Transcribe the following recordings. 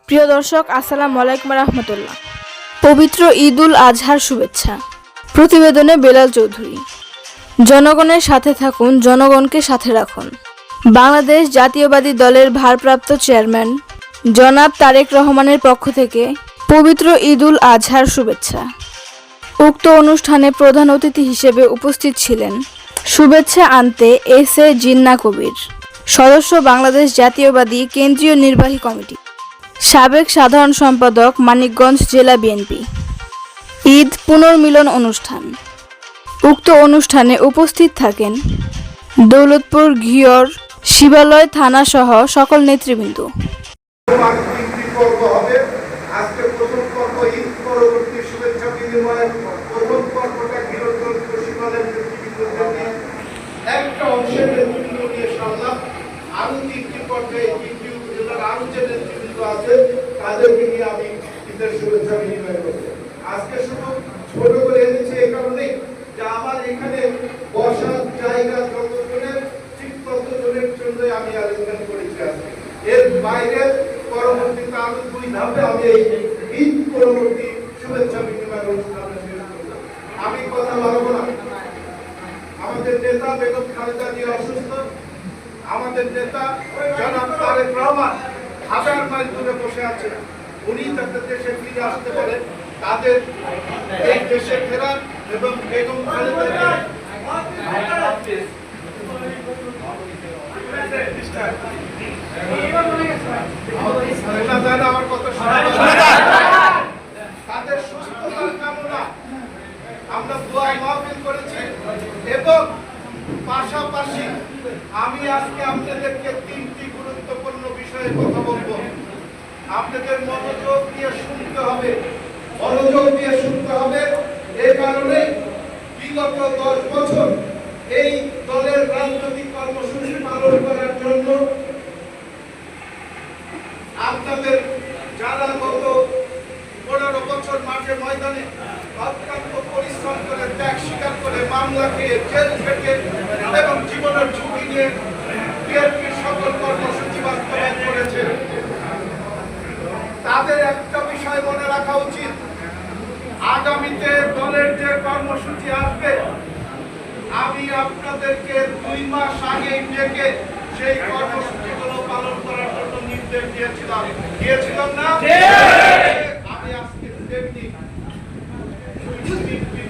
প্রিয় দর্শক, আসসালামু আলাইকুম রহমতুল্লাহ। পবিত্র ঈদুল আজহার শুভেচ্ছা। প্রতিবেদনে বেলাল চৌধুরী। জনগণের সাথে থাকুন, জনগণকে সাথে রাখুন। বাংলাদেশ জাতীয়বাদী দলের ভারপ্রাপ্ত চেয়ারম্যান জনাব তারেক রহমানের পক্ষ থেকে পবিত্র ঈদুল আজহার শুভেচ্ছা। উক্ত অনুষ্ঠানে প্রধান অতিথি হিসেবে উপস্থিত ছিলেন শুভেচ্ছা আনতে এস এ জিন্না কবির, সদস্য বাংলাদেশ জাতীয়বাদী কেন্দ্রীয় নির্বাহী কমিটি, সাবেক সাধারণ সম্পাদক মানিকগঞ্জ জেলা বিএনপি। ঈদ পুনর্মিলন অনুষ্ঠান। উক্ত অনুষ্ঠানে উপস্থিত থাকেন দৌলতপুর ঘিওর শিবালয় থানা সহ সকল নেতৃবৃন্দ। আজকে প্রথম পর্ব ঈদ পরবর্তী শুভেচ্ছা বিনিময়ের প্রথম পর্বটা ঘিরে শিবালয়ের নেতৃবৃন্দদের নিয়ে একটা অংশের নেতৃবৃন্দ নিয়ে সারলাম। আরো তিনটি পর্যায়ে তিনটি উপজেলার আরো যে নেতৃবৃন্দ আছে তাদেরকে নিয়ে আমি ঈদের শুভেচ্ছা বিনিময় করব। আজকে শুধু ছোট করে এনেছি এই কারণে যে আমার এখানে বসার জায়গা যতজনের ঠিক ততজনের জন্য আমি আয়োজন করেছি। আজকে এর বাইরে পরবর্তীতে আরো দুই ধাপে আমি এই ঈদ পরবর্তী শুভেচ্ছা বিনিময় অনুষ্ঠান শেষ করব। আমি কথা বলবো না। আমাদের নেতা বেগম খালেদা জিয়া অসুস্থ। আমাদের নেতা জনাব তারেক রহমান হাজার মাইল দূরে বসে আছেন। উনি যাতে দেশে ফিরে আসতে পারেন, তাদের এই দেশে ফেরার এবং বেগম খালেদা জিয়া আমার কত তাদের সুস্থতার কামনা আমরা দোয়া মাহফিল করেছি। এবং পাশাপাশি আমি আজকে আপনাদেরকে তিনটি গুরুত্বপূর্ণ বিষয়ে কথা বলবো। আপনাদের মনোযোগ দিয়ে শুনতে হবে, মনোযোগ দিয়ে শুনতে হবে। এই কারণে বিগত 10 বছর এই দলের রাজনৈতিক কর্মসূচি পালন করার জন্য আপনাদের যারা গত 15 বছর মাঠে ময়দানে অত্যন্ত পরিশ্রম করে, ত্যাগ স্বীকার করে, মামলা খেয়ে, জেল খেটে এবং জীবনের ঝুঁকি নিয়ে বিএনপির সকল কর্মসূচি বাস্তবায়ন করেছে, তাদের একটা বিষয় মনে রাখা উচিত। আগামীতে দলের যে কর্মসূচি আসবে, আমি আপনাদেরকে 2 মাস আগে ডেকে সেই কর্মসূচিগুলো পালন করার জন্য নির্দেশ দিয়েছিলাম না? আমি আজকে তেমনি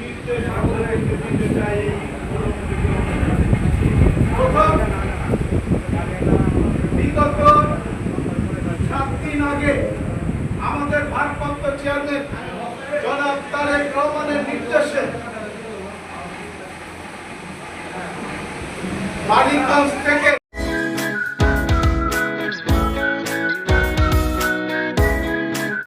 নির্দেশ আপনাদেরকে দিতে চাই। প্রথম, বিগত 7 দিন আগে আমাদের ভারপ্রাপ্ত চেয়ারম্যান জনাব তারেক রহমানের নির্দেশে মানিকগঞ্জ থেকে